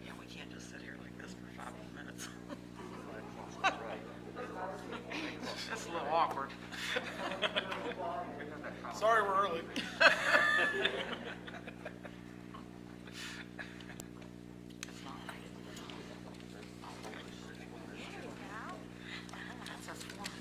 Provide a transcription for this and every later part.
Yeah, we can't just sit here like this for 5 more minutes. It's a little awkward. Sorry we're early. It's not like it. That says 4 minutes.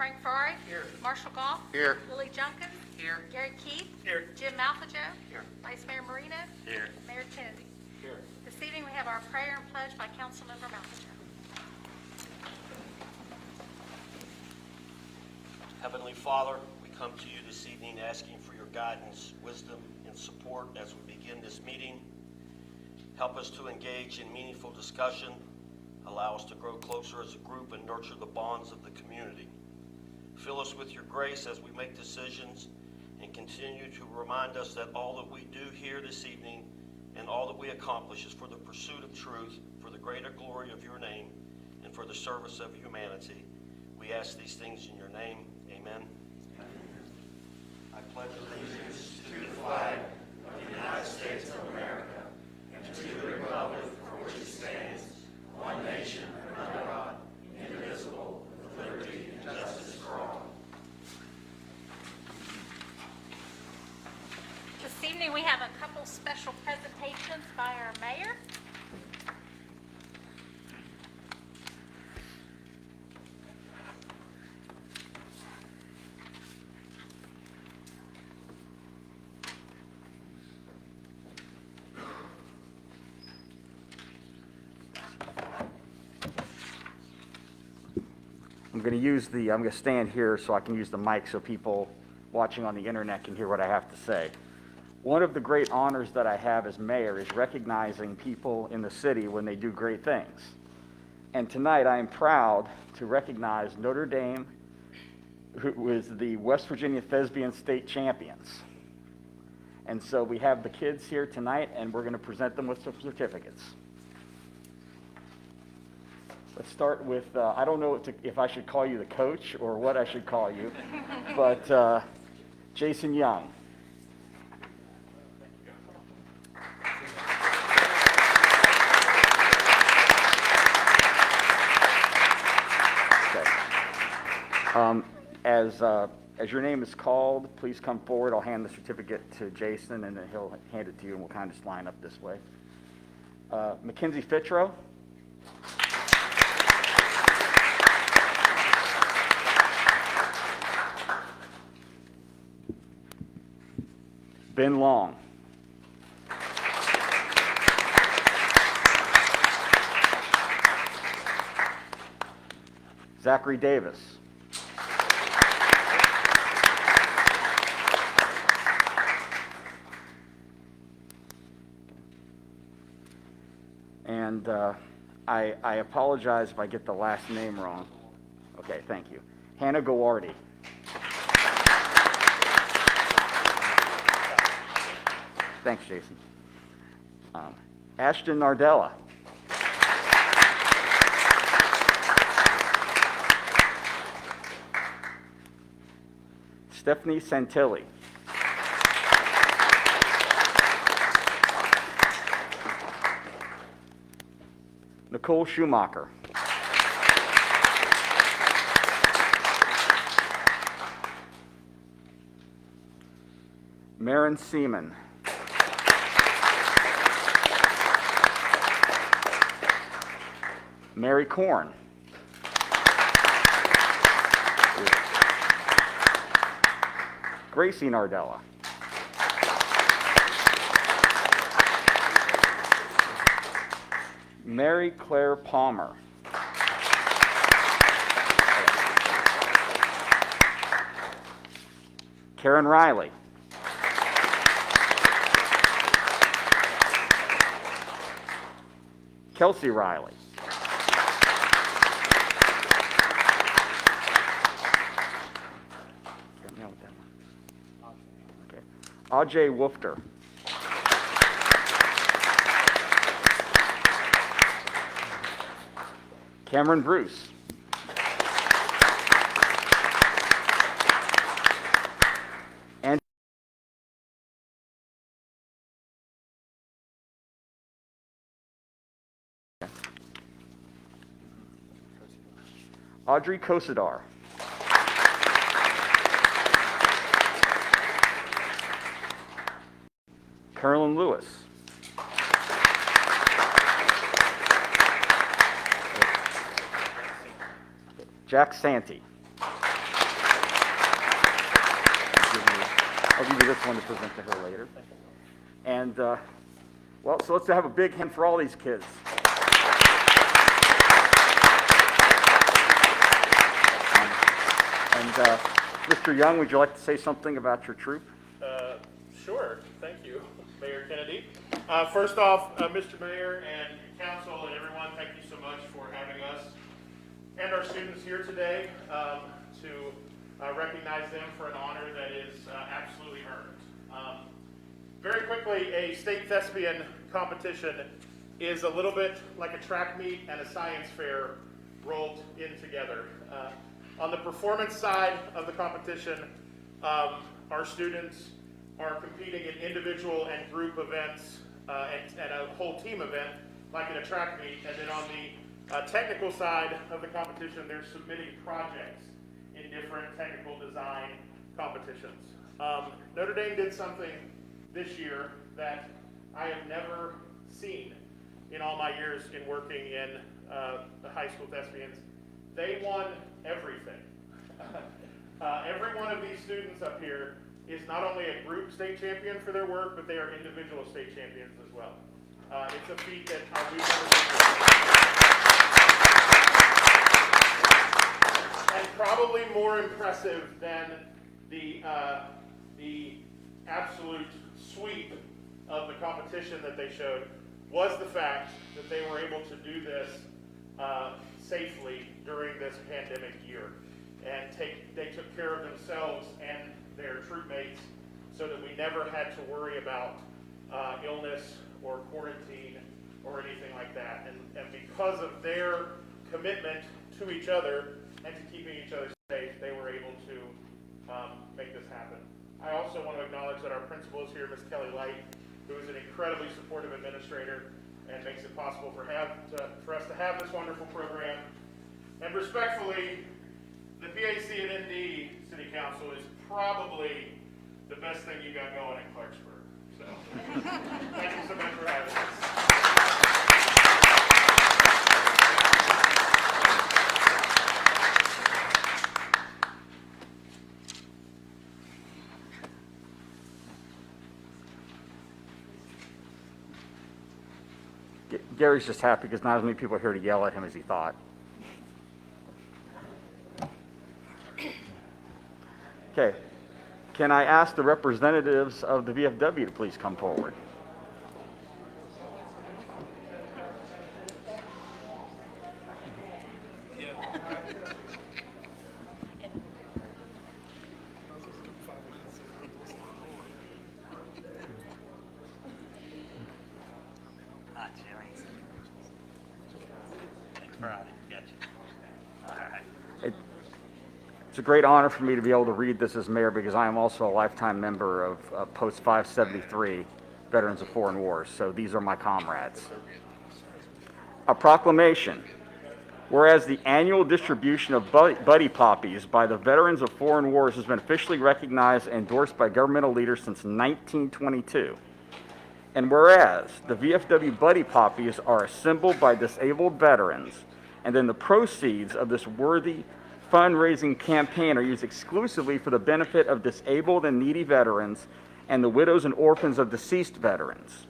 Frank Ferrari. Here. Marshall Goff. Here. Willie Junkins. Here. Gary Keith. Here. Jim Malfajo. Here. Vice Mayor Marino. Here. Mayor Kennedy. Here. This evening we have our prayer and pledge by Councilmember Malfajo. Heavenly Father, we come to you this evening asking for your guidance, wisdom, and support as we begin this meeting. Help us to engage in meaningful discussion, allow us to grow closer as a group, and nurture the bonds of the community. Fill us with your grace as we make decisions, and continue to remind us that all that we do here this evening and all that we accomplish is for the pursuit of truth, for the greater glory of your name, and for the service of humanity. We ask these things in your name. Amen. I pledge allegiance to the flag of the United States of America and to the republic for which it stands, one nation under God, indivisible, with liberty and justice for all. This evening we have a couple special presentations by our mayor. I'm going to stand here so I can use the mic so people watching on the internet can hear what I have to say. One of the great honors that I have as mayor is recognizing people in the city when they do great things. And tonight I am proud to recognize Notre Dame, who is the West Virginia Thespian State Champions. And so we have the kids here tonight, and we're going to present them with some certificates. Let's start with, I don't know if I should call you the coach or what I should call you, but Jason Young. Okay. As your name is called, please come forward. I'll hand the certificate to Jason, and then he'll hand it to you, and we'll kind of just line up this way. Mackenzie Fitro. Ben Long. Zachary Davis. And I apologize if I get the last name wrong. Okay, thank you. Hannah Gawardi. Thanks, Jason. Ashton Nardella. Stephanie Santilli. Nicole Schumacher. Maren Seaman. Mary Korn. Gracie Nardella. Mary Claire Palmer. Karen Riley. Kelsey Riley. Okay. Ajay Woofter. Cameron Bruce. And Audrey Kosadar. Carolyn Lewis. Jack Santee. I'll give you this one to present to her later. And, well, so let's have a big hand for all these kids. Mr. Young, would you like to say something about your troop? Sure. Thank you, Mayor Kennedy. First off, Mr. Mayor and Council and everyone, thank you so much for having us and our students here today to recognize them for an honor that is absolutely earned. Very quickly, a state thespian competition is a little bit like a track meet and a science fair rolled in together. On the performance side of the competition, our students are competing in individual and group events and a whole team event, like in a track meet. And then on the technical side of the competition, they're submitting projects in different technical design competitions. Notre Dame did something this year that I have never seen in all my years in working in the high school thespians. They won everything. Every one of these students up here is not only a group state champion for their work, but they are individual state champions as well. It's a feat that we've never seen. And probably more impressive than the absolute sweep of the competition that they showed was the fact that they were able to do this safely during this pandemic year. And they took care of themselves and their troop mates so that we never had to worry about illness or quarantine or anything like that. And because of their commitment to each other and to keeping each other safe, they were able to make this happen. I also want to acknowledge that our principal is here, Ms. Kelly Light, who is an incredibly supportive administrator and makes it possible for us to have this wonderful program. And respectfully, the PAC and ND City Council is probably the best thing you got going in Clarksburg. So, thank you so much for having us. Gary's just happy because not as many people are here to yell at him as he thought. Okay, can I ask the representatives of the VFW to please come forward? Ah, Jimmy. Thanks for having me. Gotcha. All right. It's a great honor for me to be able to read this as mayor because I am also a lifetime member of Post 573, Veterans of Foreign Wars, so these are my comrades. A proclamation. Whereas the annual distribution of Buddy Poppies by the Veterans of Foreign Wars has been officially recognized and endorsed by governmental leaders since 1922. And whereas the VFW Buddy Poppies are assembled by disabled veterans, and then the proceeds of this worthy fundraising campaign are used exclusively for the benefit of disabled and needy veterans and the widows and orphans of deceased veterans.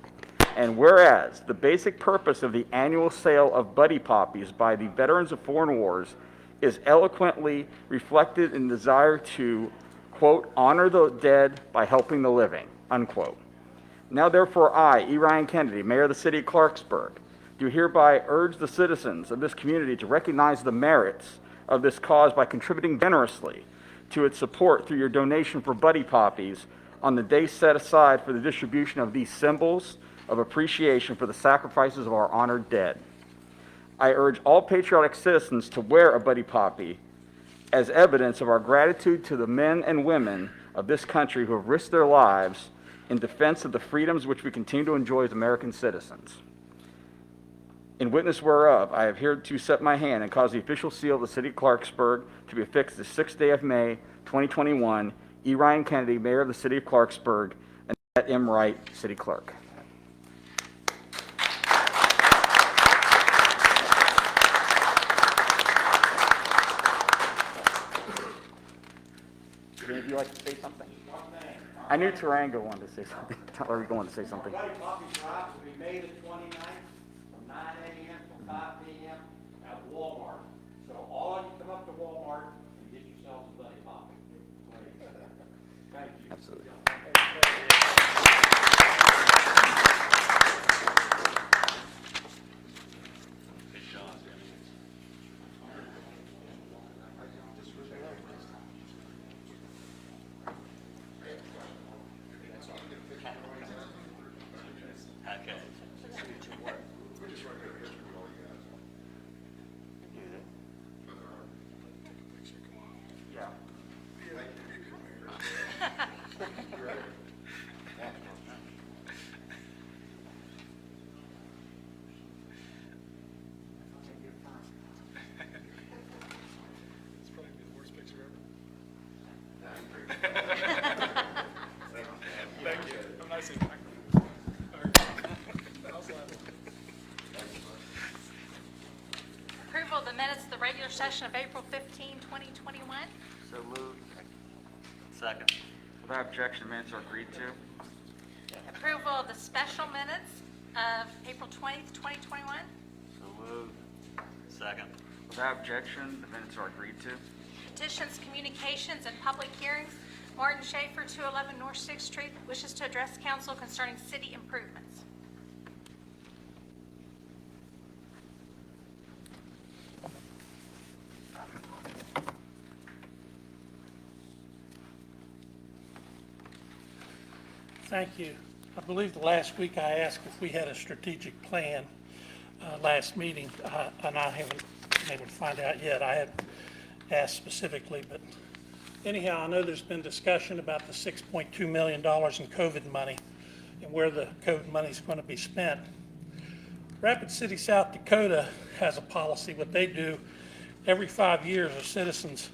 And whereas the basic purpose of the annual sale of Buddy Poppies by the Veterans of Foreign Wars is eloquently reflected in the desire to, quote, honor the dead by helping the living, unquote. Now therefore I, E. Ryan Kennedy, Mayor of the City of Clarksburg, do hereby urge the citizens of this community to recognize the merits of this cause by contributing generously to its support through your donation for Buddy Poppies on the day set aside for the distribution of these symbols of appreciation for the sacrifices of our honored dead. I urge all patriotic citizens to wear a Buddy Poppy as evidence of our gratitude to the men and women of this country who have risked their lives in defense of the freedoms which we continue to enjoy as American citizens. In witness whereof, I have hereto set my hand and caused the official seal of the City of Clarksburg to be affixed the 6th day of May, 2021, E. Ryan Kennedy, Mayor of the City of Clarksburg, and Annette M. Wright, City Clerk. Would any of you like to say something? I knew Tarango wanted to say something. Tarango wanted to say something. Buddy Coffee Shop will be May the 29th from 9 a.m. to 5 p.m. at Walmart. So all of you come up to Walmart and get yourselves a Buddy Coffee. Thank you. Absolutely. Okay. Yeah. Approval of the minutes of the regular session of April 15, 2021. So moved. Second. Without objection, minutes are agreed to. Approval of the special minutes of April 20th, 2021. So moved. Second. Without objection, the minutes are agreed to. Petitions, communications, and public hearings. Martin Schaefer, 211 North 6th Street, wishes to address council concerning city improvements. Thank you. I believe the last week I asked if we had a strategic plan last meeting, and I haven't been able to find out yet. I had asked specifically, but anyhow, I know there's been discussion about the $6.2 million in COVID money and where the COVID money is going to be spent. Rapid City, South Dakota has a policy. What they do, every 5 years, our citizens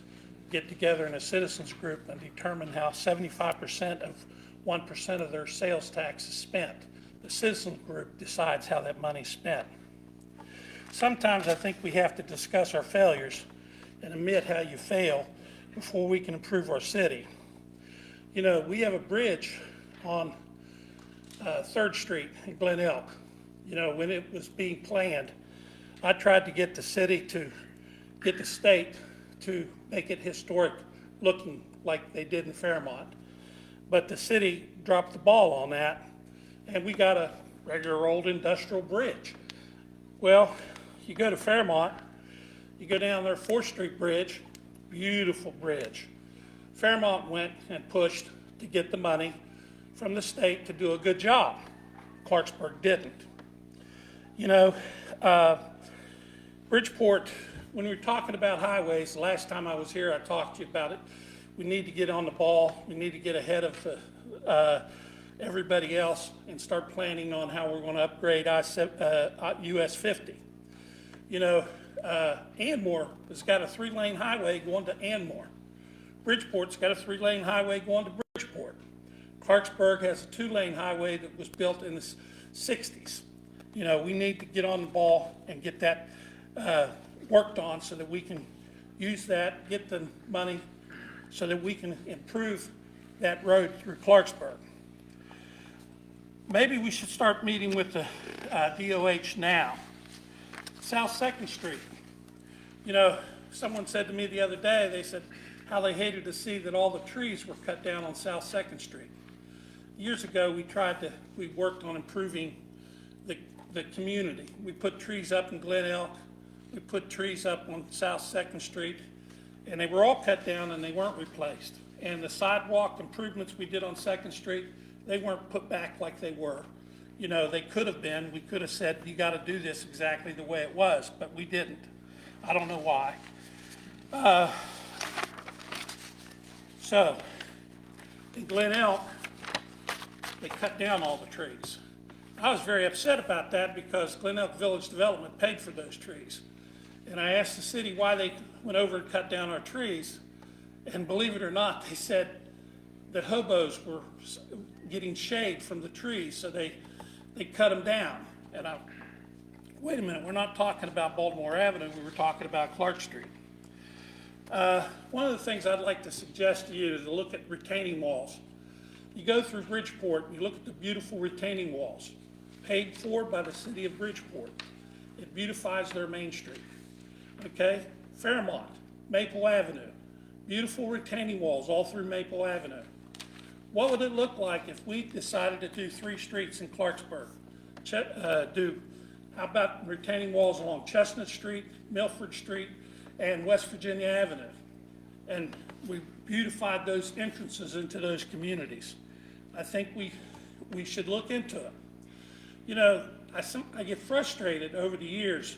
get together in a citizens group and determine how 75% of 1% of their sales tax is spent. The citizens group decides how that money's spent. Sometimes I think we have to discuss our failures and admit how you fail before we can improve our city. You know, we have a bridge on 3rd Street in Glen Elk. You know, when it was being planned, I tried to get the city to get the state to make it historic looking like they did in Fairmont. But the city dropped the ball on that, and we got a regular old industrial bridge. Well, you go to Fairmont, you go down there, 4th Street Bridge, beautiful bridge. Fairmont went and pushed to get the money from the state to do a good job. Clarksburg didn't. You know, Bridgeport, when we were talking about highways, the last time I was here, I talked to you about it. We need to get on the ball. We need to get ahead of everybody else and start planning on how we're going to upgrade US 50. You know, Anmore has got a 3-lane highway going to Anmore. Bridgeport's got a 3-lane highway going to Bridgeport. Clarksburg has a 2-lane highway that was built in the 60s. You know, we need to get on the ball and get that worked on so that we can use that, get the money so that we can improve that road through Clarksburg. Maybe we should start meeting with the DOH now. South 2nd Street. You know, someone said to me the other day, they said how they hated to see that all the trees were cut down on South 2nd Street. Years ago, we worked on improving the community. We put trees up in Glen Elk. We put trees up on South 2nd Street, and they were all cut down and they weren't replaced. And the sidewalk improvements we did on 2nd Street, they weren't put back like they were. You know, they could have been. We could have said, you got to do this exactly the way it was, but we didn't. I don't know why. So, in Glen Elk, they cut down all the trees. I was very upset about that because Glen Elk Village Development paid for those trees. And I asked the city why they went over and cut down our trees. And believe it or not, they said that hobos were getting shade from the trees, so they cut them down. And wait a minute, we're not talking about Baltimore Avenue, we were talking about Clark Street. One of the things I'd like to suggest to you is to look at retaining walls. You go through Bridgeport, and you look at the beautiful retaining walls, paid for by the city of Bridgeport. It beautifies their main street. Okay? Fairmont, Maple Avenue, beautiful retaining walls all through Maple Avenue. What would it look like if we decided to do 3 streets in Clarksburg? How about retaining walls along Chestnut Street, Milford Street, and West Virginia Avenue? And we beautified those entrances into those communities. I think we should look into it. You know, I get frustrated over the years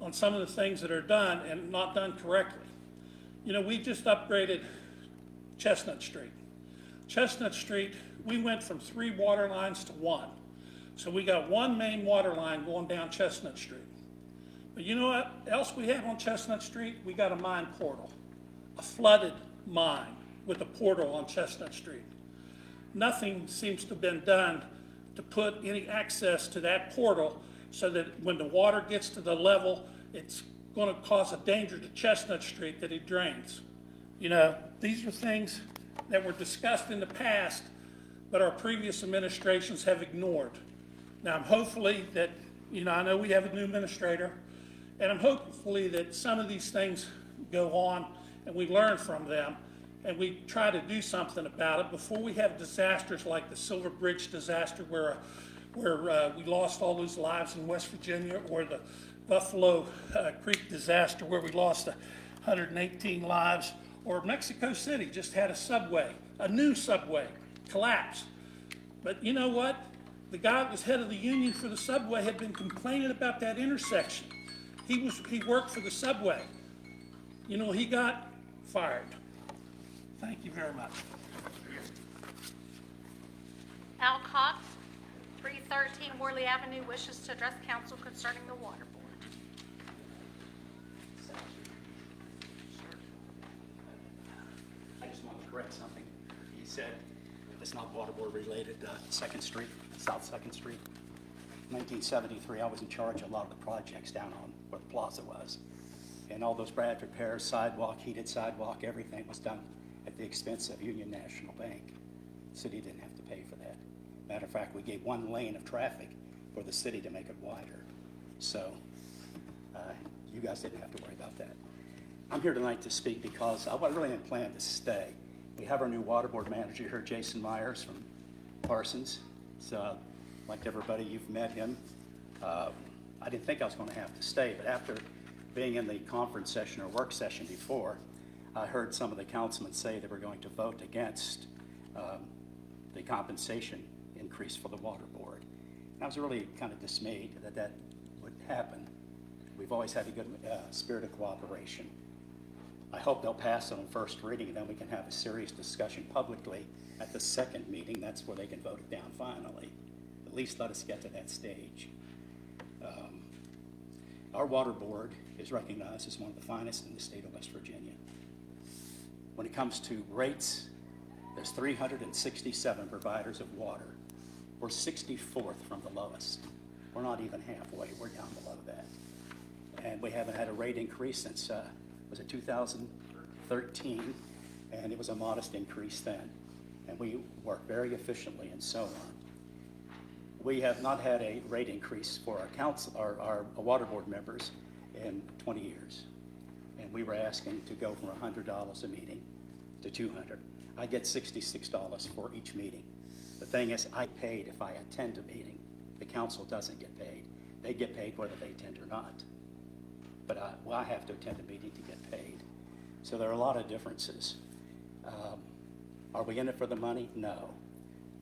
on some of the things that are done and not done correctly. You know, we just upgraded Chestnut Street. Chestnut Street, we went from 3 water lines to 1. So we got 1 main water line going down Chestnut Street. But you know what else we have on Chestnut Street? We got a mine portal, a flooded mine with a portal on Chestnut Street. Nothing seems to have been done to put any access to that portal so that when the water gets to the level, it's going to cause a danger to Chestnut Street that it drains. You know, these are things that were discussed in the past, but our previous administrations have ignored. Now, I'm hopefully that, you know, I know we have a new administrator, and I'm hopefully that some of these things go on and we learn from them and we try to do something about it before we have disasters like the Silver Bridge disaster where we lost all those lives in West Virginia, or the Buffalo Creek disaster where we lost 118 lives, or Mexico City just had a new subway collapse. But you know what? The guy that was head of the union for the subway had been complaining about that intersection. He worked for the subway. You know, he got fired. Thank you very much. Al Cox, 313 Worley Avenue, wishes to address council concerning the water board. I just want to correct something. He said it's not water board related, Second Street, South 2nd Street. 1973, I was in charge of a lot of the projects down on where the plaza was. And all those bad repairs, sidewalk, heated sidewalk, everything was done at the expense of Union National Bank. The city didn't have to pay for that. Matter of fact, we gave 1 lane of traffic for the city to make it wider. So you guys didn't have to worry about that. I'm here tonight to speak because I really didn't plan to stay. We have our new water board manager here, Jason Myers from Parsons. So like everybody, you've met him. I didn't think I was going to have to stay, but after being in the conference session or work session before, I heard some of the councilmen say they were going to vote against the compensation increase for the water board. And I was really kind of dismayed that that would happen. We've always had a good spirit of cooperation. I hope they'll pass it on first reading, and then we can have a serious discussion publicly at the second meeting. That's where they can vote it down finally. At least let us get to that stage. Our water board is recognized as one of the finest in the state of West Virginia. When it comes to rates, there's 367 providers of water. We're 64th from the lowest. We're not even halfway. We're down below that. And we haven't had a rate increase since, was it 2013? And it was a modest increase then. And we work very efficiently and so on. We have not had a rate increase for our council, our water board members in 20 years. And we were asking to go from $100 a meeting to $200. I get $66 for each meeting. The thing is, I paid if I attend a meeting. The council doesn't get paid. They get paid whether they attend or not. But I have to attend a meeting to get paid. So there are a lot of differences. Are we in it for the money? No.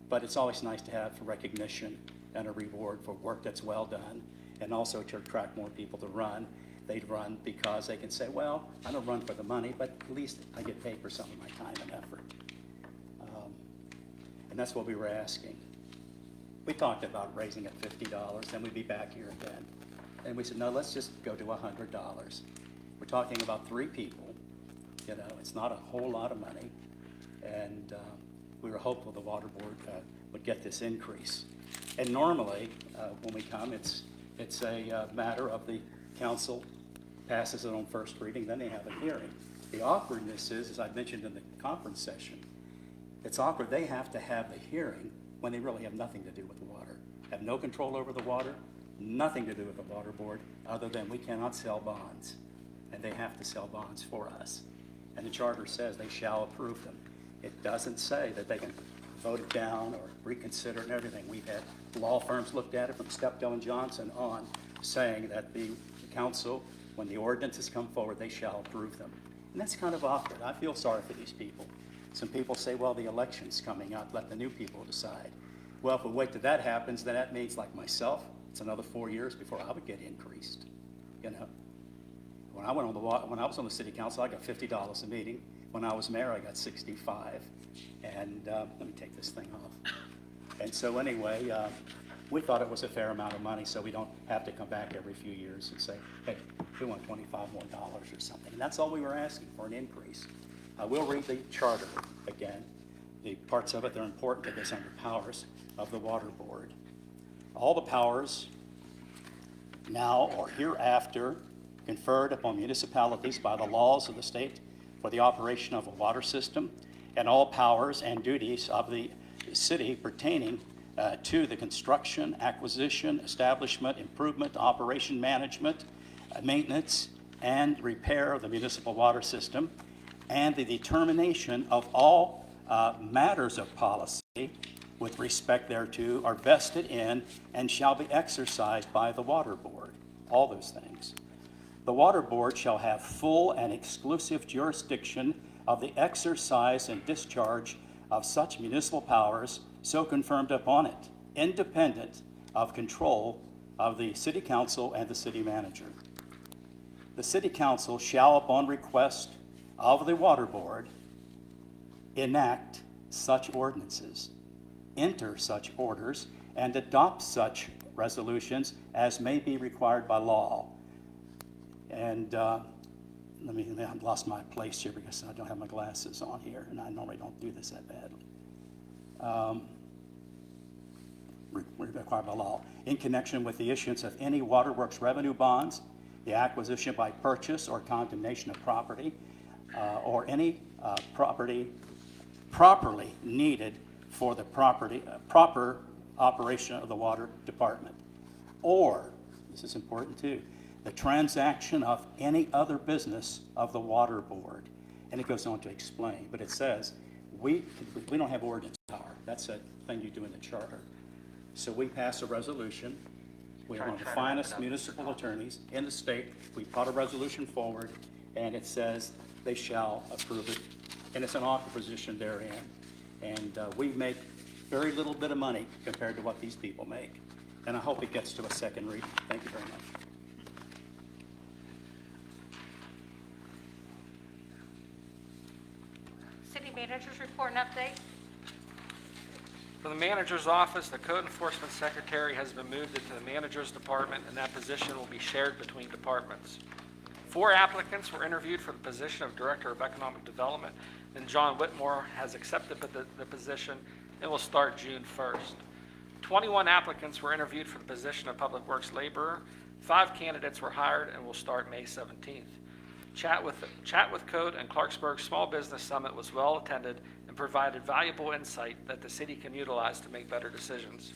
But it's always nice to have recognition and a reward for work that's well done, and also to attract more people to run. They'd run because they can say, well, I don't run for the money, but at least I get paid for some of my time and effort. And that's what we were asking. We talked about raising it $50, then we'd be back here again. And we said, no, let's just go to $100. We're talking about 3 people. You know, it's not a whole lot of money. And we were hopeful the water board would get this increase. And normally, when we come, it's a matter of the council passes it on first reading, then they have a hearing. The awkwardness is, as I mentioned in the conference session, It's awkward. They have to have the hearing when they really have nothing to do with the water, have no control over the water, nothing to do with the water board, other than we cannot sell bonds, and they have to sell bonds for us. And the charter says they shall approve them. It doesn't say that they can vote it down or reconsider and everything. We've had law firms looked at it from Steptoe and Johnson on, saying that the council, when the ordinances come forward, they shall approve them. And that's kind of awkward. I feel sorry for these people. Some people say, well, the election's coming up, let the new people decide. Well, if we wait till that happens, then that means, like myself, it's another 4 years before I would get increased. You know, when I was on the city council, I got $50 a meeting. When I was mayor, I got 65. And let me take this thing off. And so anyway, we thought it was a fair amount of money, so we don't have to come back every few years and say, hey, we want $25 more or something. And that's all we were asking for, an increase. I will read the charter again. The parts of it that are important to this under powers of the water board. All the powers now or hereafter conferred upon municipalities by the laws of the state for the operation of a water system, and all powers and duties of the city pertaining to the construction, acquisition, establishment, improvement, operation, management, maintenance, and repair of the municipal water system, and the determination of all matters of policy with respect thereto are vested in and shall be exercised by the water board. All those things. The water board shall have full and exclusive jurisdiction of the exercise and discharge of such municipal powers so confirmed upon it, independent of control of the city council and the city manager. The city council shall, upon request of the water board, enact such ordinances, enter such orders, and adopt such resolutions as may be required by law. And I've lost my place here because I don't have my glasses on here, and I normally don't do this that badly. Required by law. In connection with the issuance of any waterworks revenue bonds, the acquisition by purchase or condemnation of property, or any property properly needed for the proper operation of the water department. Or, this is important too, the transaction of any other business of the water board. And it goes on to explain, but it says, we don't have ordinance power. That's a thing you do in the charter. So we pass a resolution. We are one of the finest municipal attorneys in the state. We put a resolution forward, and it says they shall approve it. And it's an awkward position they're in. And we make very little bit of money compared to what these people make. And I hope it gets to a second reading. Thank you very much. City managers report and update. For the manager's office, the code enforcement secretary has been moved into the manager's department, and that position will be shared between departments. 4 applicants were interviewed for the position of Director of Economic Development, and John Whitmore has accepted the position and will start June 1st. 21 applicants were interviewed for the position of Public Works Laborer. 5 candidates were hired and will start May 17th. Chat with Code and Clarksburg Small Business Summit was well attended and provided valuable insight that the city can utilize to make better decisions.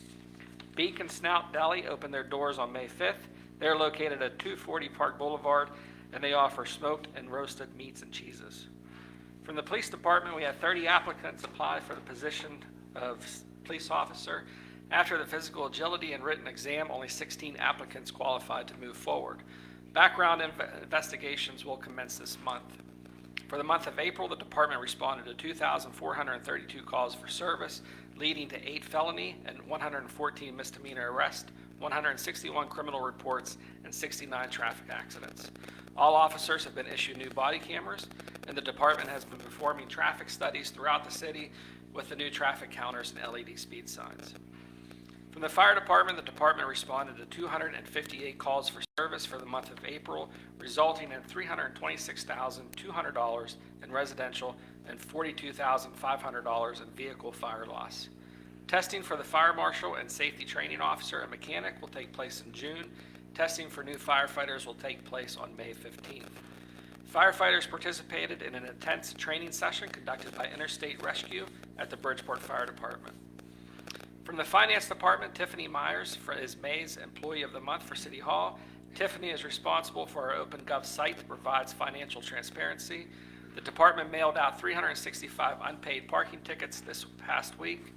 Beak and Snout Deli opened their doors on May 5th. They're located at 240 Park Boulevard, and they offer smoked and roasted meats and cheeses. From the police department, we had 30 applicants apply for the position of police officer. After the physical agility and written exam, only 16 applicants qualified to move forward. Background investigations will commence this month. For the month of April, the department responded to 2,432 calls for service, leading to 8 felony and 114 misdemeanor arrests, 161 criminal reports, and 69 traffic accidents. All officers have been issued new body cameras, and the department has been performing traffic studies throughout the city with the new traffic counters and LED speed signs. From the fire department, the department responded to 258 calls for service for the month of April, resulting in $326,200 in residential and $42,500 in vehicle fire loss. Testing for the fire marshal and safety training officer and mechanic will take place in June. Testing for new firefighters will take place on May 15th. Firefighters participated in an intense training session conducted by Interstate Rescue at the Bridgeport Fire Department. From the Finance Department, Tiffany Myers is May's Employee of the Month for City Hall. Tiffany is responsible for our OpenGov site that provides financial transparency. The department mailed out 365 unpaid parking tickets this past week,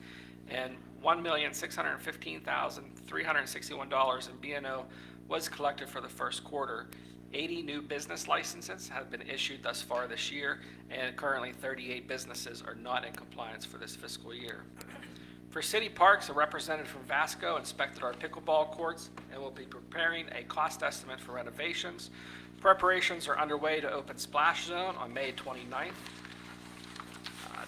and $1,615,361 in B&O was collected for the first quarter. 80 new business licenses have been issued thus far this year, and currently 38 businesses are not in compliance for this fiscal year. For city parks, a representative from Vasco inspected our pickleball courts and will be preparing a cost estimate for renovations. Preparations are underway to open Splash Zone on May 29th.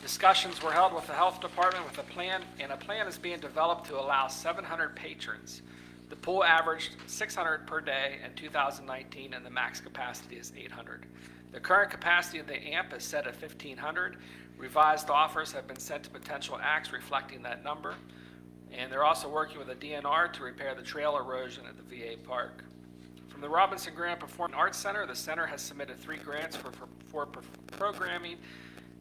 Discussions were held with the health department with a plan, and a plan is being developed to allow 700 patrons. The pool averaged 600 per day in 2019, and the max capacity is 800. The current capacity of the AMP is set at 1,500. Revised offers have been sent to potential acts reflecting that number, and they're also working with the DNR to repair the trail erosion at the VA Park. From the Robinson Grant Performing Arts Center, the center has submitted 3 grants for programming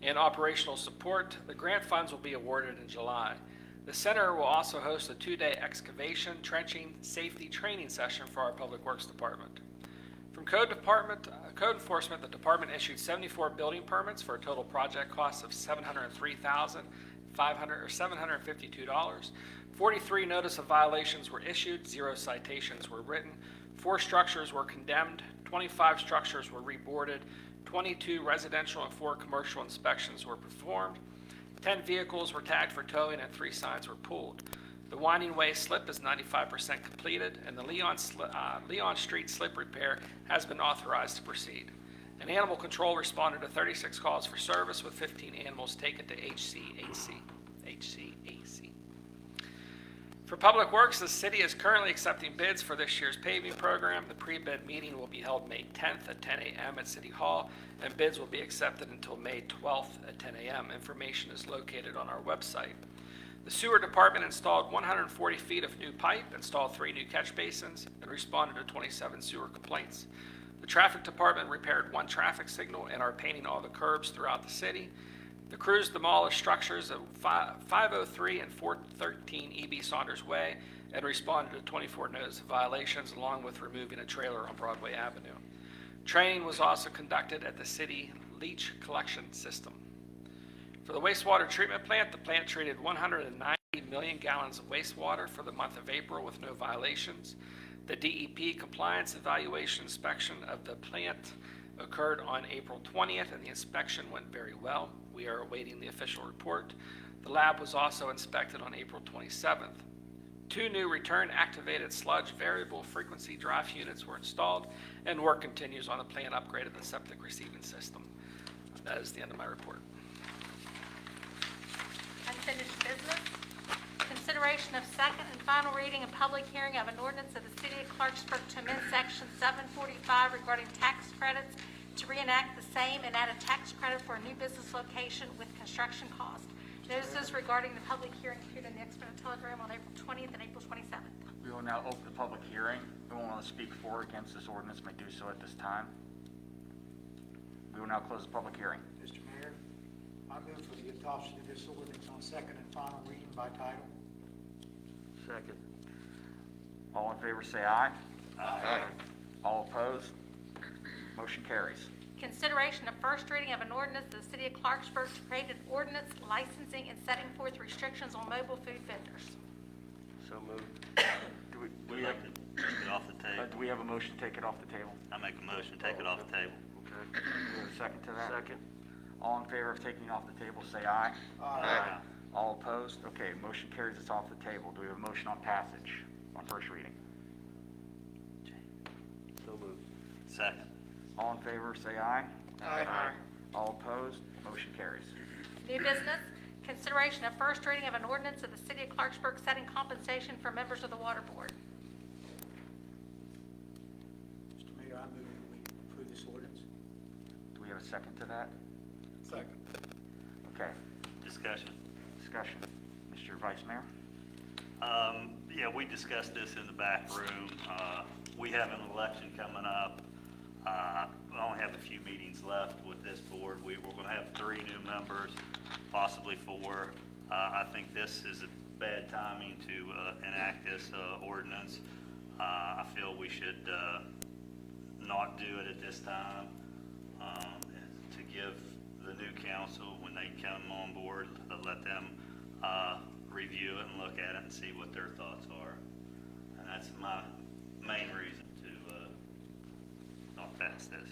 and operational support. The grant funds will be awarded in July. The center will also host a 2-day excavation, trenching, safety training session for our Public Works Department. From Code Enforcement, the department issued 74 building permits for a total project cost of $703,752. 43 notice of violations were issued, 0 citations were written, 4 structures were condemned, 25 structures were reboarded, 22 residential and 4 commercial inspections were performed, 10 vehicles were tagged for towing, and 3 signs were pulled. The Winding Way slip is 95% completed, and the Leon Street slip repair has been authorized to proceed. An animal control responded to 36 calls for service, with 15 animals taken to HCAC. For Public Works, the city is currently accepting bids for this year's paving program. The pre-bid meeting will be held May 10th at 10 a.m. at City Hall, and bids will be accepted until May 12th at 10 a.m. Information is located on our website. The Sewer Department installed 140 feet of new pipe, installed 3 new catch basins, and responded to 27 sewer complaints. The Traffic Department repaired 1 traffic signal and are painting all the curbs throughout the city. The crews demolished structures at 503 and 413 E.B. Saunders Way and responded to 24 notice of violations, along with removing a trailer on Broadway Avenue. Training was also conducted at the city leach collection system. For the wastewater treatment plant, the plant treated 190 million gallons of wastewater for the month of April with no violations. The DEP compliance evaluation inspection of the plant occurred on April 20th, and the inspection went very well. We are awaiting the official report. The lab was also inspected on April 27th. 2 new return activated sludge variable frequency drive units were installed, and work continues on the plant upgrade of the septic receiving system. That is the end of my report. Unfinished business. Consideration of second and final reading and public hearing of an ordinance of the City of Clarksburg to amend Section 745 regarding tax credits to reenact the same and add a tax credit for a new business location with construction cost. Notices regarding the public hearing appeared in the Exponent Telegram on April 20th and April 27th. We will now open the public hearing. Who want to speak for or against this ordinance may do so at this time. We will now close the public hearing. Mr. Mayor, I move for the adoption of this ordinance on second and final reading by title. Second. All in favor say aye. Aye. All opposed? Motion carries. Consideration of first reading of an ordinance of the City of Clarksburg to create an ordinance licensing and setting forth restrictions on mobile food vendors. So moved. Do We'd like to take it off the table. we have a motion to take it off the table? I make a motion, take it off the table. Okay. Do we have a second to that? Second. All in favor of taking it off the table say aye. Aye. All opposed? Okay, motion carries. It's off the table. Do we have a motion on passage on first reading? So moved. Second. All in favor say aye. Aye. All opposed? Motion carries. New business. Consideration of first reading of an ordinance of the City of Clarksburg setting compensation for members of the Water Board. Mr. Mayor, I move that we approve this ordinance. Do we have a second to that? Second. Okay, Discussion. discussion. Mr. Vice Mayor? Yeah, we discussed this in the back room. We have an election coming up. We only have a few meetings left with this board. We're going to have 3 new members, possibly 4. I think this is a bad timing to enact this ordinance. I feel we should not do it at this time, to give the new council, when they come on board, let them review it and look at it and see what their thoughts are. And that's my main reason to not pass this.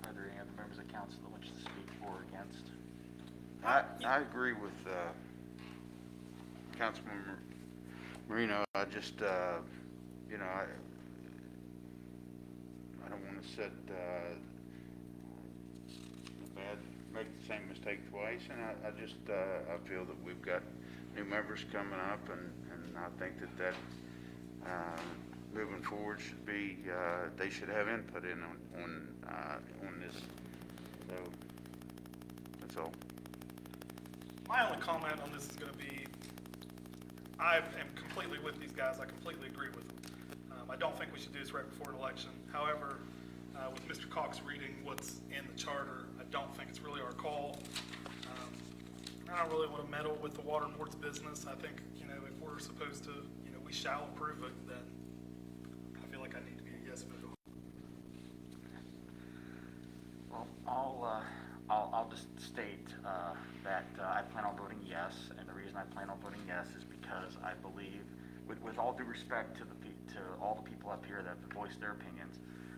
Are there any other members of council that wish to speak for or against? I agree with Councilman Marino. I just, you know, I don't want to set make the same mistake twice, and I just I feel that we've got new members coming up, and I think that moving forward should be they should have input in on this. So that's all. My only comment on this is going to be, I am completely with these guys. I completely agree with them. I don't think we should do this right before an election. However, with Mr. Cox reading what's in the charter, I don't think it's really our call. I don't really want to meddle with the water board's business. I think, you know, if we're supposed to, you know, we shall approve it, then I feel like I need to be a yes vote. Well, I'll just state that I plan on voting yes, and the reason I plan on voting yes is because I believe, with all due respect to all the people up here that have voiced their opinions,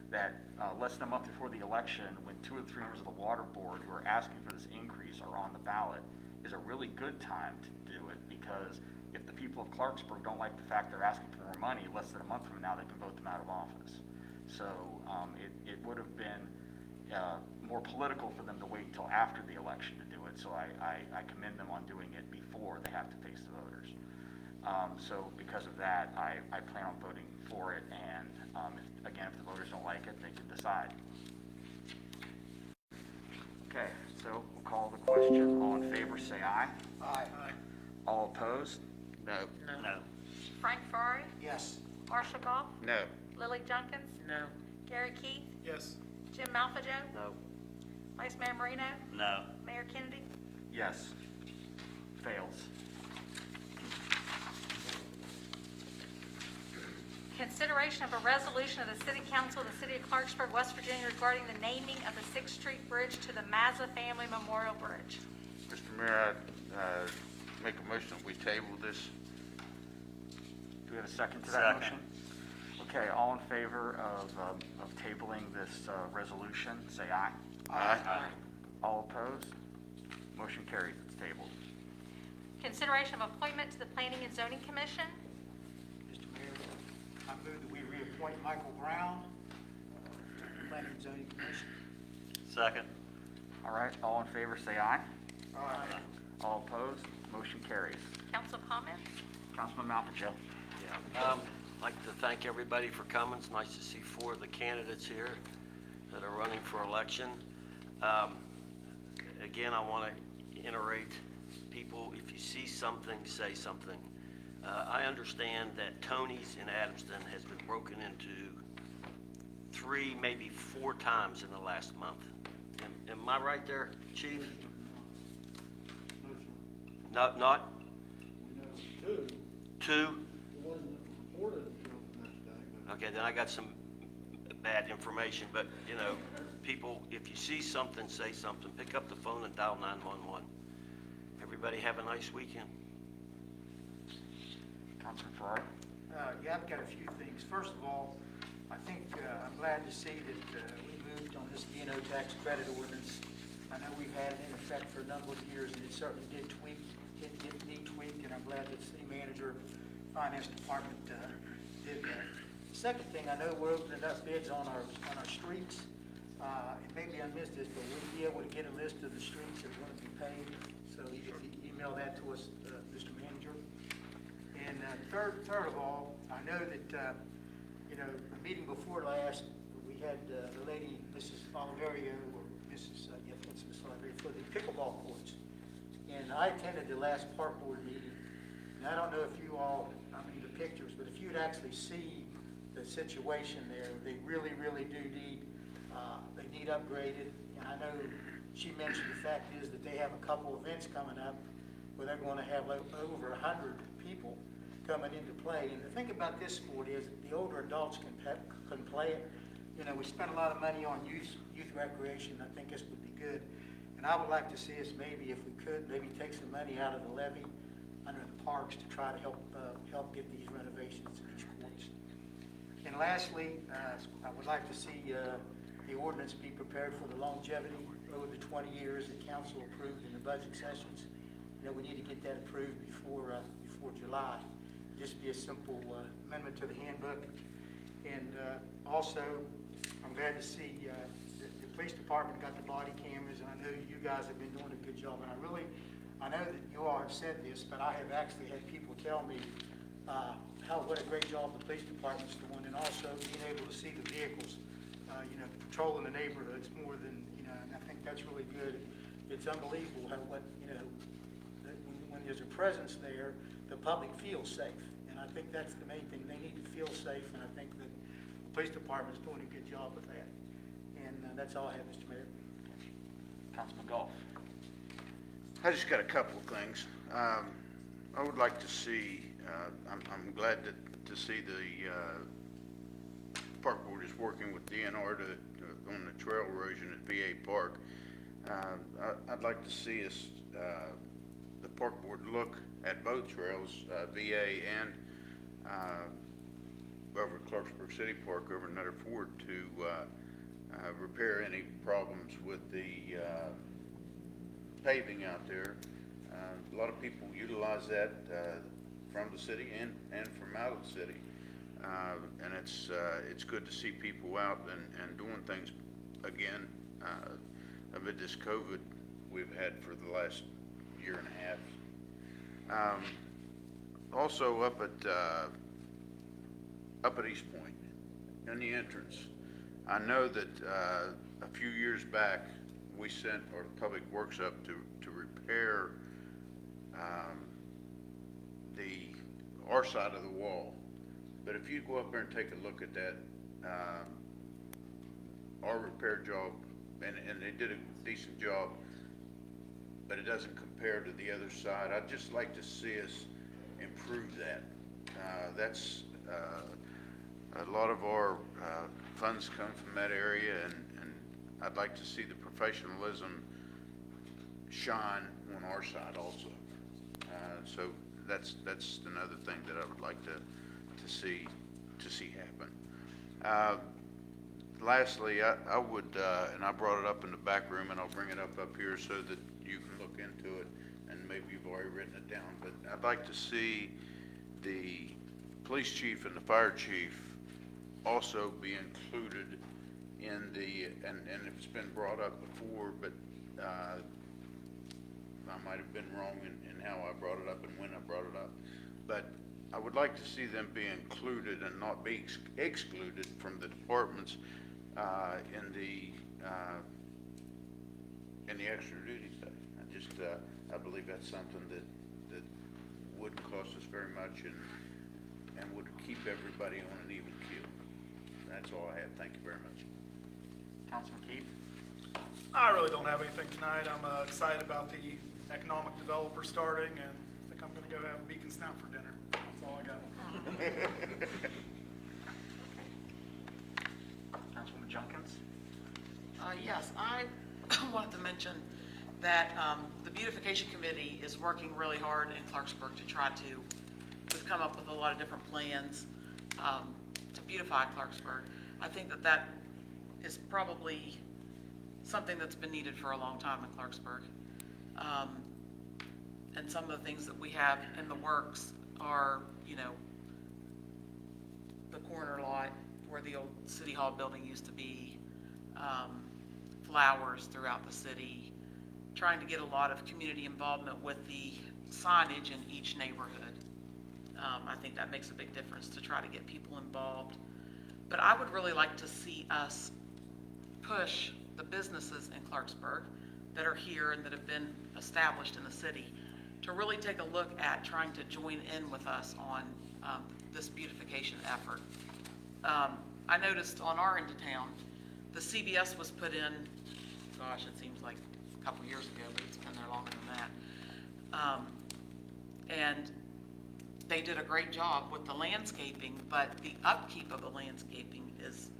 that less than a month before the election, when 2 or 3 members of the water board who are asking for this increase are on the ballot, is a really good time to do it, because if the people of Clarksburg don't like the fact they're asking for more money, less than a month from now they can vote them out of office. So it would have been more political for them to wait until after the election to do it. So I commend them on doing it before they have to face the voters. So because of that, I plan on voting for it, and if the voters don't like it, they can decide. Okay, so we'll call the question. All in favor, say aye. Aye. All opposed? No. No. Frank Ferrari, Yes. Marshall Goff, No. Lily Junkins, No. Gary Keith, Yes. Jim Malfajo, No. Vice Mayor Marino, No. Mayor Kennedy. Yes. Fails. Consideration of a resolution of the City Council of the City of Clarksburg, West Virginia regarding the naming of the 6th Street Bridge to the Mazza Family Memorial Bridge. Mr. Mayor, I'd make a motion that we table this. Do we have a second to that Second. motion? Okay, all in favor of tabling this resolution, say aye. Aye. All opposed? Motion carries, it's tabled. Consideration of appointment to the Planning and Zoning Commission. Mr. Mayor, I move that we reappoint Michael Brown to the Planning and Zoning Commission. Second. All right, all in favor, say aye. Aye. All opposed? Motion carries. Council comments? Councilman Malpacho. Yeah. I'd like to thank everybody for coming. It's nice to see 4 of the candidates here that are running for election. Again, I want to iterate people, if you see something, say something. I understand that Tony's in Adamston has been broken into 3, maybe 4 times in the last month. Am I right there, Chief? Not? 2? Okay, then I got some bad information, but, you know, people, if you see something, say something. Pick up the phone and dial 911. Everybody have a nice weekend. Councilman Ferrari. Yeah, I've got a few things. First of all, I think I'm glad to see that we moved on this D&O tax credit ordinance. I know we've had it in effect for a number of years, and it certainly did need tweaked, and I'm glad that the city manager, finance department did that. Second thing, I know we're opening up bids on our streets. And maybe I missed this, but we'll be able to get a list of the streets that are going to be paved. So if you email that to us, Mr. Manager. And third of all, I know that, you know, the meeting before last, we had the lady, Mrs. Oliverio, or Mrs. Yeah, it's Mrs. Oliverio, for the pickleball courts. And I attended the last park board meeting. And I don't know if you all, I mean, the pictures, but if you'd actually see the situation there, they really, really do need They need upgraded, and I know she mentioned the fact is that they have a couple events coming up where they're going to have over 100 people coming into play. And the thing about this sport is the older adults can play it. You know, we spend a lot of money on youth recreation. I think this would be good. And I would like to see us maybe, if we could, maybe take some money out of the levy under the parks to try to help get these renovations in these courts. And lastly, I would like to see the ordinance be prepared for the longevity over the 20 years that council approved in the budget sessions. You know, we need to get that approved before July. Just be a simple amendment to the handbook. And also, I'm glad to see the police department got the body cameras, and I know you guys have been doing a good job. And I know that you all have said this, but I have actually had people tell me what a great job the police department's doing, and also being able to see the vehicles, patrolling the neighborhoods more than, and I think that's really good. It's unbelievable that when there's a presence there, the public feels safe. And I think that's the main thing. They need to feel safe, and I think that the police department's doing a good job with that. And that's all I have, Mr. Mayor. Councilman Goff. I just got a couple of things. I would like to see, I'm glad to see the park board is working with DNR on the trail erosion at VA Park. I'd like to see us, the park board, look at both trails, VA and over at Clarksburg City Park over at Nutter Ford, to repair any problems with the paving out there. A lot of people utilize that from the city and from out of the city. And it's good to see people out and doing things again amid this COVID we've had for the last year and a half. Also up at East Point in the entrance, I know that a few years back we sent our public works up to repair our side of the wall. But if you go up there and take a look at that, our repair job, and they did a decent job, but it doesn't compare to the other side. I'd just like to see us improve that. That's a lot of our funds come from that area, and I'd like to see the professionalism shine on our side also. So that's another thing that I would like to see happen. Lastly, I would, and I brought it up in the back room, and I'll bring it up here so that you can look into it, and maybe you've already written it down, but I'd like to see the police chief and the fire chief also be included in and it's been brought up before, but I might have been wrong in how I brought it up and when I brought it up. But I would like to see them be included and not be excluded from the departments in the extra duty pay. I believe that's something that wouldn't cost us very much and would keep everybody on an even keel. That's all I had. Thank you very much. Councilman Keith. I really don't have anything tonight. I'm excited about the economic developer starting, and I think I'm going to go have a beacon snout for dinner. That's all I got. Councilwoman Junkins. Yes, I wanted to mention that the beautification committee is working really hard in Clarksburg to try to, we've come up with a lot of different plans to beautify Clarksburg. I think that is probably something that's been needed for a long time in Clarksburg. And some of the things that we have in the works are, the corner lot where the old City Hall building used to be, flowers throughout the city, trying to get a lot of community involvement with the signage in each neighborhood. I think that makes a big difference to try to get people involved. But I would really like to see us push the businesses in Clarksburg that are here and that have been established in the city to really take a look at trying to join in with us on this beautification effort. I noticed on our end of town, The CBS was put in, gosh, it seems like a couple years ago, but it's been there longer than that. And they did a great job with the landscaping, but the upkeep of the landscaping is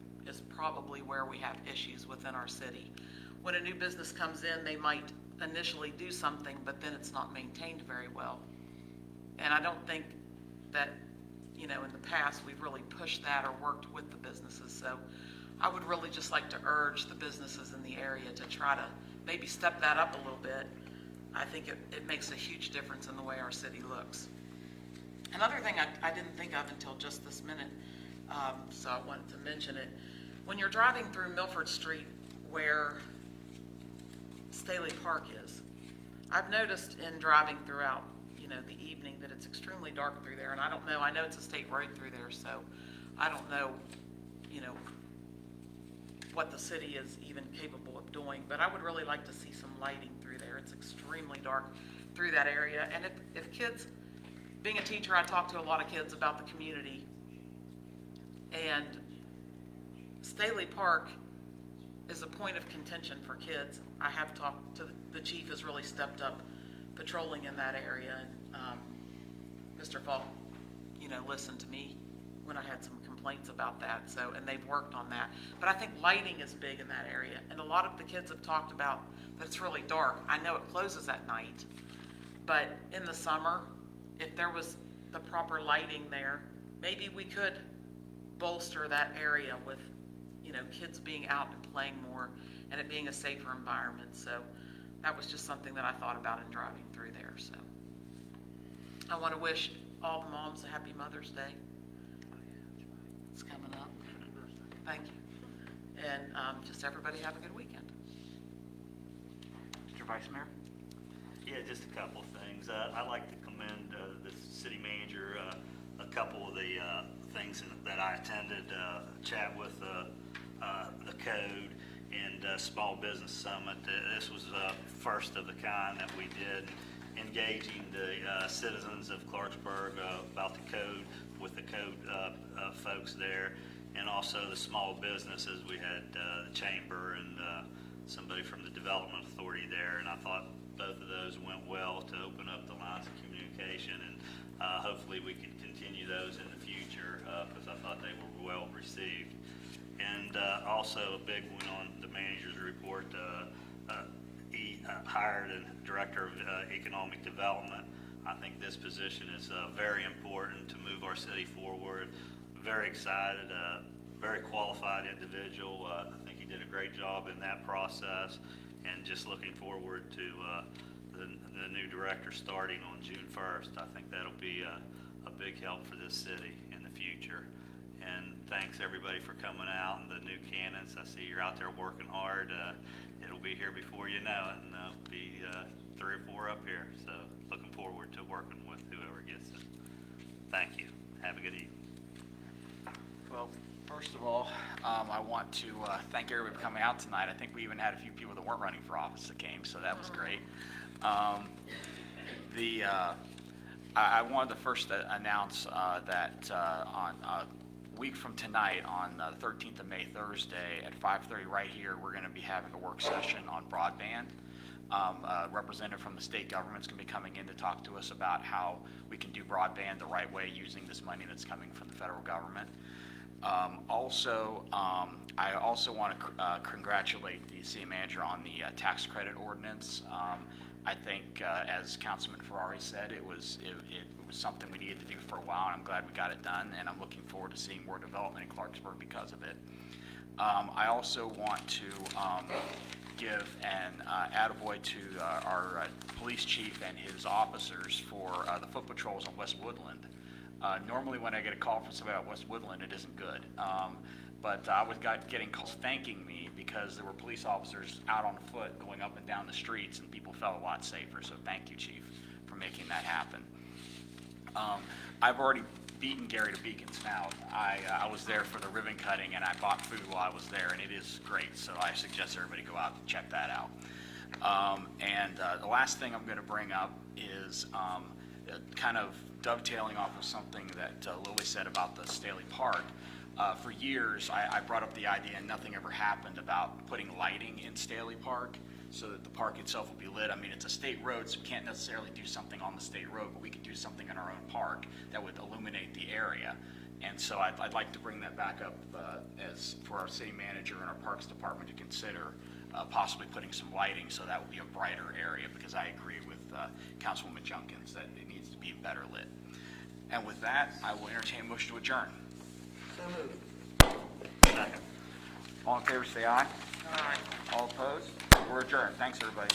probably where we have issues within our city. When a new business comes in, they might initially do something, but then it's not maintained very well. And I don't think that, in the past, we've really pushed that or worked with the businesses. So I would really just like to urge the businesses in the area to try to maybe step that up a little bit. I think it makes a huge difference in the way our city looks. Another thing I didn't think of until just this minute, so I wanted to mention it. When you're driving through Milford Street where Staley Park is, I've noticed in driving throughout, the evening that it's extremely dark through there. And I don't know, I know it's a state road through there, so I don't know, what the city is even capable of doing, but I would really like to see some lighting through there. It's extremely dark through that area. And if kids, being a teacher, I talk to a lot of kids about the community, and Staley Park is a point of contention for kids. I have talked to the chief, has really stepped up patrolling in that area, and Mr. Falk, listened to me when I had some complaints about that. So, and they've worked on that. But I think lighting is big in that area, and a lot of the kids have talked about that it's really dark. I know it closes at night, but in the summer, if there was the proper lighting there, maybe we could bolster that area with, kids being out and playing more and it being a safer environment. So that was just something that I thought about in driving through there. So I want to wish all the moms a happy Mother's Day. It's coming up. Thank you. And just everybody have a good weekend. Mr. Vice Mayor? Yeah, just a couple of things. I'd like to commend the city manager, a couple of the things that I attended, chat with the code and Small Business Summit. This was first of the kind that we did, engaging the citizens of Clarksburg about the code with the code folks there, and also the small businesses. We had the chamber and somebody from the Development Authority there, and I thought both of those went well to open up the lines of communication, and hopefully we can continue those in the future because I thought they were well received. And also a big one on the manager's report, he hired a director of economic development. I think this position is very important to move our city forward. Very excited, very qualified individual. I think he did a great job in that process, and just looking forward to the new director starting on June 1st. I think that'll be a big help for this city in the future. And thanks everybody for coming out, and the new candidates. I see you're out there working hard. It'll be here before you know it, and there'll be 3 or 4 up here. So looking forward to working with whoever gets it. Thank you. Have a good evening. Well, first of all, I want to thank everybody for coming out tonight. I think we even had a few people that weren't running for office that came, so that was great. I wanted to first announce that on a week from tonight, on the 13th of May, Thursday, at 5:30 right here, we're going to be having a work session on broadband. A representative from the state government's going to be coming in to talk to us about how we can do broadband the right way using this money that's coming from the federal government. I also want to congratulate the city manager on the tax credit ordinance. I think, as Councilman Ferrari said, it was something we needed to do for a while, and I'm glad we got it done, and I'm looking forward to seeing more development in Clarksburg because of it. I also want to give an attaboy to our police chief and his officers for the foot patrols on West Woodland. Normally when I get a call from somebody about West Woodland, it isn't good. But I was getting calls thanking me because there were police officers out on foot going up and down the streets, and people felt a lot safer. So thank you, Chief, for making that happen. I've already beaten Gary to Beacons now. I was there for the ribbon cutting, and I bought food while I was there, and it is great. So I suggest everybody go out and check that out. The last thing I'm going to bring up is kind of dovetailing off of something that Lily said about the Staley Park. For years, I brought up the idea, and nothing ever happened, about putting lighting in Staley Park so that the park itself will be lit. I mean, it's a state road, so we can't necessarily do something on the state road, but we could do something in our own park that would illuminate the area. And so I'd like to bring that back up as for our city manager and our parks department to consider possibly putting some lighting so that would be a brighter area, because I agree with Councilwoman Junkins that it needs to be better lit. And with that, I will entertain a motion to adjourn. So moved. All in favor, say aye. Aye. All opposed? We're adjourned. Thanks, everybody.